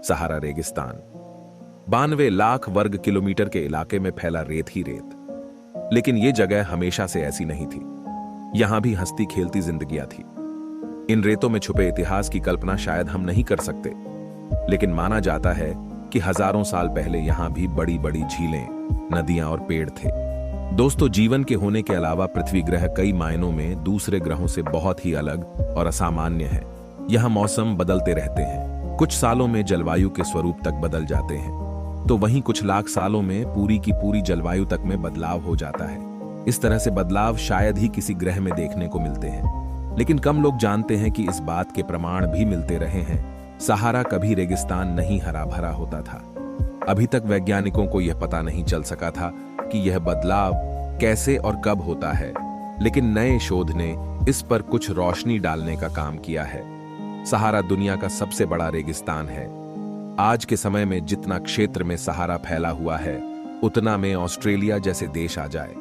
सहारा रेगिस्तान 92 लाख वर्ग किलोमीटर के इलाके में फैला रेत ही रेत। लेकिन यह जगह हमेशा से ऐसी नहीं थी। यहां भी हंसती खेलती जिंदगियां थी। इन रेतों में छुपे इतिहास की कल्पना शायद हम नहीं कर सकते, लेकिन माना जाता है कि हजारों साल पहले यहां भी बड़ी बड़ी झीलें, नदियां और पेड़ थे। दोस्तों, जीवन के होने के अलावा पृथ्वी ग्रह कई मायनों में दूसरे ग्रहों से बहुत ही अलग और असामान्य है। यहां मौसम बदलते रहते हैं। कुछ सालों में जलवायु के स्वरूप तक बदल जाते हैं, तो वहीं कुछ लाख सालों में पूरी की पूरी जलवायु तक में बदलाव हो जाता है। इस तरह से बदलाव शायद ही किसी ग्रह में देखने को मिलते हैं। लेकिन कम लोग जानते हैं कि इस बात के प्रमाण भी मिलते रहे हैं। सहारा कभी रेगिस्तान नहीं, हरा भरा होता था। अभी तक वैज्ञानिकों को यह पता नहीं चल सका था कि यह बदलाव कैसे और कब होता है, लेकिन नए शोध ने इस पर कुछ रोशनी डालने का काम किया है। सहारा दुनिया का सबसे बड़ा रेगिस्तान है। आज के समय में जितना क्षेत्र में सहारा फैला हुआ है, उतना में ऑस्ट्रेलिया जैसे देश आ जाए।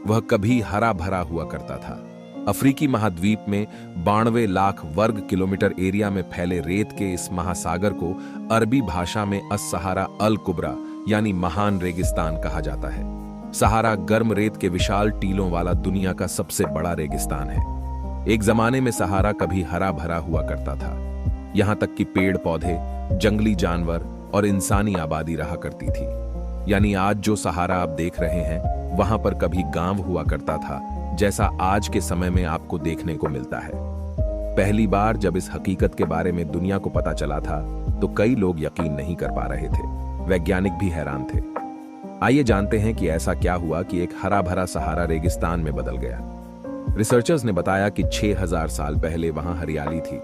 वह कभी हरा भरा हुआ करता था। अफ्रीकी महाद्वीप में 92 लाख वर्ग किलोमीटर एरिया में फैले रेत के इस महासागर को अरबी भाषा में अस-सहारा अल कुबरा यानी महान रेगिस्तान कहा जाता है। सहारा गर्म रेत के विशाल टीलों वाला दुनिया का सबसे बड़ा रेगिस्तान है। एक जमाने में सहारा कभी हरा भरा हुआ करता था। यहां तक कि पेड़ पौधे, जंगली जानवर और इंसानी आबादी रहा करती थी। यानी आज जो सहारा आप देख रहे हैं, वहां पर कभी गांव हुआ करता था, जैसा आज के समय में आपको देखने को मिलता है। पहली बार जब इस हकीकत के बारे में दुनिया को पता चला था, तो कई लोग यकीन नहीं कर पा रहे थे। वैज्ञानिक भी हैरान थे। आइए जानते हैं कि ऐसा क्या हुआ कि एक हरा भरा सहारा रेगिस्तान में बदल गया। रिसर्चर्स ने बताया कि 6000 साल पहले वहां हरियाली थी।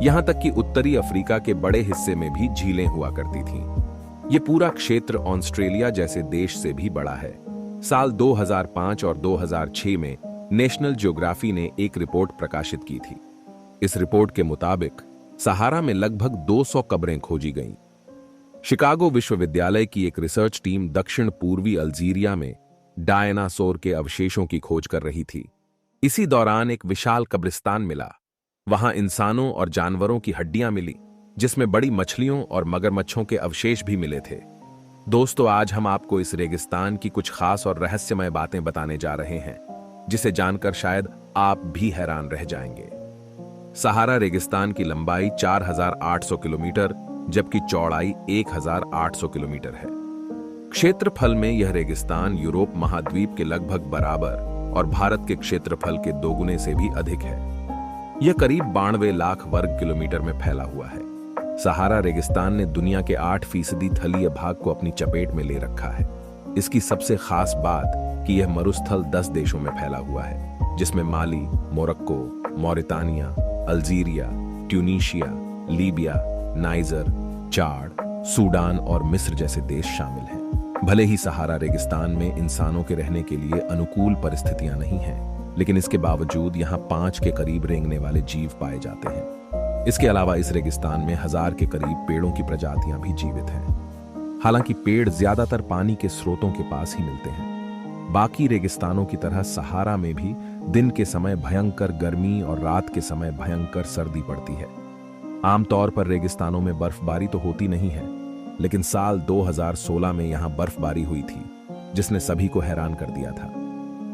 यहां तक कि उत्तरी अफ्रीका के बड़े हिस्से में भी झीलें हुआ करती थीं। यह पूरा क्षेत्र ऑस्ट्रेलिया जैसे देश से भी बड़ा है। साल 2005 और 2006 में नेशनल ज्योग्राफी ने एक रिपोर्ट प्रकाशित की थी। इस रिपोर्ट के मुताबिक सहारा में लगभग 200 कब्रें खोजी गईं। शिकागो विश्वविद्यालय की एक रिसर्च टीम दक्षिण पूर्वी अल्जीरिया में डायनासोर के अवशेषों की खोज कर रही थी। इसी दौरान एक विशाल कब्रिस्तान मिला। वहां इंसानों और जानवरों की हड्डियां मिली, जिसमें बड़ी मछलियों और मगरमच्छों के अवशेष भी मिले थे। दोस्तों, आज हम आपको इस रेगिस्तान की कुछ खास और रहस्यमय बातें बताने जा रहे हैं, जिसे जानकर शायद आप भी हैरान रह जाएंगे। सहारा रेगिस्तान की लंबाई 4800 किलोमीटर जबकि चौड़ाई 1800 किलोमीटर है। क्षेत्रफल में यह रेगिस्तान यूरोप महाद्वीप के लगभग बराबर और भारत के क्षेत्रफल के दोगुने से भी अधिक है। यह करीब 92 लाख वर्ग किलोमीटर में फैला हुआ है। सहारा रेगिस्तान ने दुनिया के 8% थलीय भाग को अपनी चपेट में ले रखा है। इसकी सबसे खास बात कि यह मरुस्थल 10 देशों में फैला हुआ है, जिसमें Mali, Morocco, Mauritania, Algeria, Tunisia, Libya, Niger, Chad, Sudan और मिस्र जैसे देश शामिल हैं। भले ही सहारा रेगिस्तान में इंसानों के रहने के लिए अनुकूल परिस्थितियां नहीं हैं, लेकिन इसके बावजूद यहां 5 के करीब रेंगने वाले जीव पाए जाते हैं। इसके अलावा इस रेगिस्तान में 1000 के करीब पेड़ों की प्रजातियां भी जीवित हैं। हालांकि पेड़ ज्यादातर पानी के स्रोतों के पास ही मिलते हैं। बाकी रेगिस्तानों की तरह सहारा में भी दिन के समय भयंकर गर्मी और रात के समय भयंकर सर्दी पड़ती है। आमतौर पर रेगिस्तानों में बर्फबारी तो होती नहीं है, लेकिन साल 2016 में यहां बर्फबारी हुई थी, जिसने सभी को हैरान कर दिया था।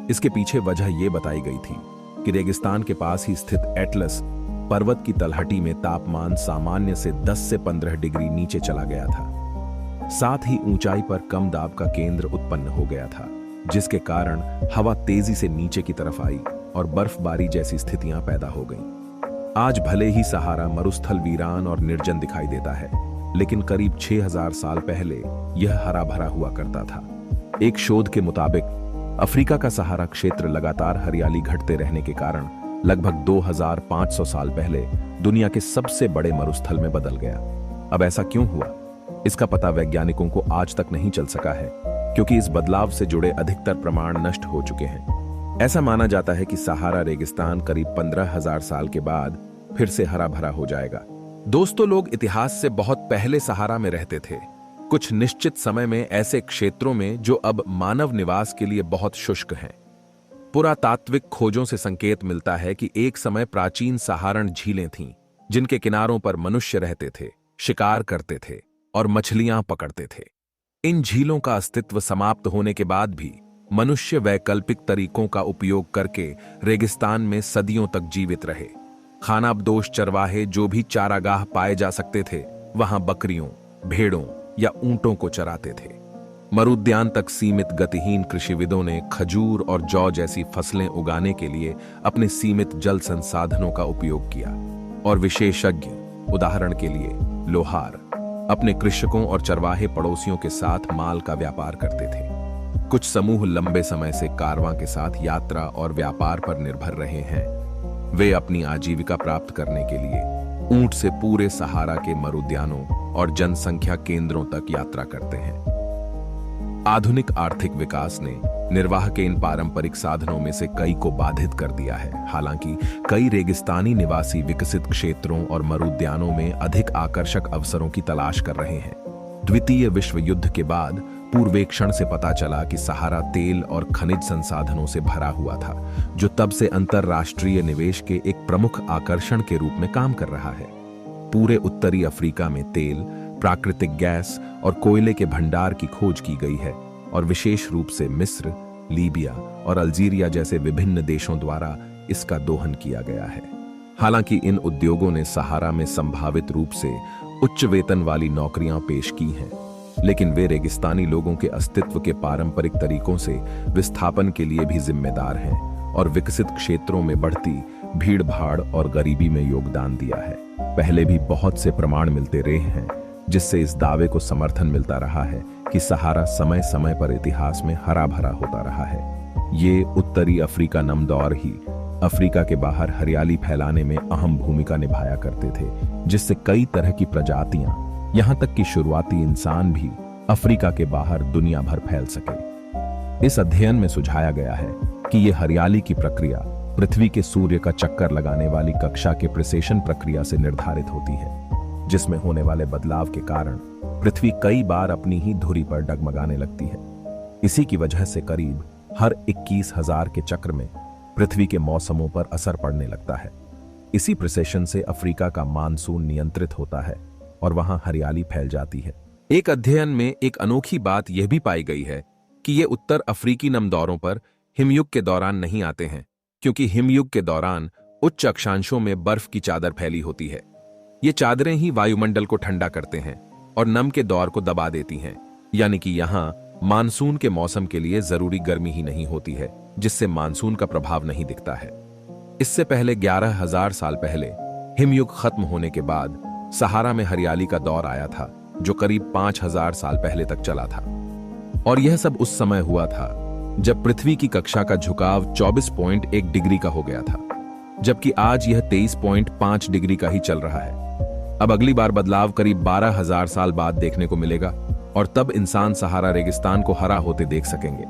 इसके पीछे वजह यह बताई गई थी कि रेगिस्तान के पास ही स्थित एटलस पर्वत की तलहटी में तापमान सामान्य से 10 से 15 डिग्री नीचे चला गया था। साथ ही ऊंचाई पर कम दाब का केंद्र उत्पन्न हो गया था, जिसके कारण हवा तेजी से नीचे की तरफ आई और बर्फबारी जैसी स्थितियां पैदा हो गईं। आज भले ही सहारा मरुस्थल वीरान और निर्जन दिखाई देता है, लेकिन करीब 6000 साल पहले यह हरा भरा हुआ करता था। एक शोध के मुताबिक अफ्रीका का सहारा क्षेत्र लगातार हरियाली घटते रहने के कारण लगभग 2500 साल पहले दुनिया के सबसे बड़े मरुस्थल में बदल गया। अब ऐसा क्यों हुआ, इसका पता वैज्ञानिकों को आज तक नहीं चल सका है, क्योंकि इस बदलाव से जुड़े अधिकतर प्रमाण नष्ट हो चुके हैं। ऐसा माना जाता है कि सहारा रेगिस्तान करीब 15000 साल के बाद फिर से हरा भरा हो जाएगा। दोस्तों, लोग इतिहास से बहुत पहले सहारा में रहते थे, कुछ निश्चित समय में ऐसे क्षेत्रों में जो अब मानव निवास के लिए बहुत शुष्क हैं। पुरातात्विक खोजों से संकेत मिलता है कि एक समय प्राचीन सहारण झीलें थीं, जिनके किनारों पर मनुष्य रहते थे, शिकार करते थे और मछलियां पकड़ते थे। इन झीलों का अस्तित्व समाप्त होने के बाद भी मनुष्य वैकल्पिक तरीकों का उपयोग करके रेगिस्तान में सदियों तक जीवित रहे। खानाबदोश चरवाहे जो भी चारागाह पाए जा सकते थे, वहां बकरियों, भेड़ों या ऊंटों को चराते थे। मरुद्यान तक सीमित गतिहीन कृषिविदों ने खजूर और जौ जैसी फसलें उगाने के लिए अपने सीमित जल संसाधनों का उपयोग किया, और विशेषज्ञ, उदाहरण के लिए लोहार, अपने कृषकों और चरवाहे पड़ोसियों के साथ माल का व्यापार करते थे। कुछ समूह लंबे समय से कारवां के साथ यात्रा और व्यापार पर निर्भर रहे हैं। वे अपनी आजीविका प्राप्त करने के लिए ऊंट से पूरे सहारा के मरुद्यानों और जनसंख्या केंद्रों तक यात्रा करते हैं। आधुनिक आर्थिक विकास ने निर्वाह के इन पारंपरिक साधनों में से कई को बाधित कर दिया है। हालांकि कई रेगिस्तानी निवासी विकसित क्षेत्रों और मरुद्यानों में अधिक आकर्षक अवसरों की तलाश कर रहे हैं। द्वितीय विश्व युद्ध के बाद पूर्वेक्षण से पता चला कि सहारा तेल और खनिज संसाधनों से भरा हुआ था, जो तब से अंतरराष्ट्रीय निवेश के एक प्रमुख आकर्षण के रूप में काम कर रहा है। पूरे उत्तरी अफ्रीका में तेल, प्राकृतिक गैस और कोयले के भंडार की खोज की गई है, और विशेष रूप से मिस्र, लीबिया और अल्जीरिया जैसे विभिन्न देशों द्वारा इसका दोहन किया गया है। हालांकि इन उद्योगों ने सहारा में संभावित रूप से उच्च वेतन वाली नौकरियां पेश की हैं, लेकिन वे रेगिस्तानी लोगों के अस्तित्व के पारंपरिक तरीकों से विस्थापन के लिए भी जिम्मेदार हैं और विकसित क्षेत्रों में बढ़ती भीड़-भाड़ और गरीबी में योगदान दिया है। पहले भी बहुत से प्रमाण मिलते रहे हैं जिससे इस दावे को समर्थन मिलता रहा है कि सहारा समय समय पर इतिहास में हरा भरा होता रहा है। ये उत्तरी अफ्रीका नमदौर ही अफ्रीका के बाहर हरियाली फैलाने में अहम भूमिका निभाया करते थे, जिससे कई तरह की प्रजातियां, यहां तक कि शुरुआती इंसान भी अफ्रीका के बाहर दुनिया भर फैल सके। इस अध्ययन में सुझाया गया है कि यह हरियाली की प्रक्रिया पृथ्वी के सूर्य का चक्कर लगाने वाली कक्षा के प्रिसेशन प्रक्रिया से निर्धारित होती है, जिसमें होने वाले बदलाव के कारण पृथ्वी कई बार अपनी ही धुरी पर डगमगाने लगती है। इसी की वजह से करीब हर 21,000 के चक्र में पृथ्वी के मौसमों पर असर पड़ने लगता है। इसी प्रिसेशन से अफ्रीका का मानसून नियंत्रित होता है और वहां हरियाली फैल जाती है। एक अध्ययन में एक अनोखी बात यह भी पाई गई है कि ये उत्तर अफ्रीकी नमदौरों पर हिमयुग के दौरान नहीं आते हैं, क्योंकि हिमयुग के दौरान उच्च अक्षांशों में बर्फ की चादर फैली होती है। ये चादरें ही वायुमंडल को ठंडा करते हैं और नम के दौर को दबा देती हैं, यानी कि यहाँ मानसून के मौसम के लिए जरूरी गर्मी ही नहीं होती है, जिससे मानसून का प्रभाव नहीं दिखता है। इससे पहले 11,000 साल पहले हिमयुग खत्म होने के बाद सहारा में हरियाली का दौर आया था, जो करीब 5,000 साल पहले तक चला था। और यह सब उस समय हुआ था जब पृथ्वी की कक्षा का झुकाव 24.1 डिग्री का हो गया था, जबकि आज यह 23.5 डिग्री का ही चल रहा है। अब अगली बार बदलाव करीब 12,000 साल बाद देखने को मिलेगा, और तब इंसान सहारा रेगिस्तान को हरा होते देख सकेंगे।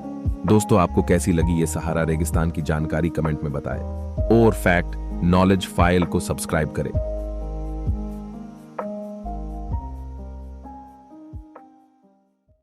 दोस्तों, आपको कैसी लगी ये सहारा रेगिस्तान की जानकारी कमेंट में बताएं, और फैक्ट नॉलेज फाइल को सब्सक्राइब करें।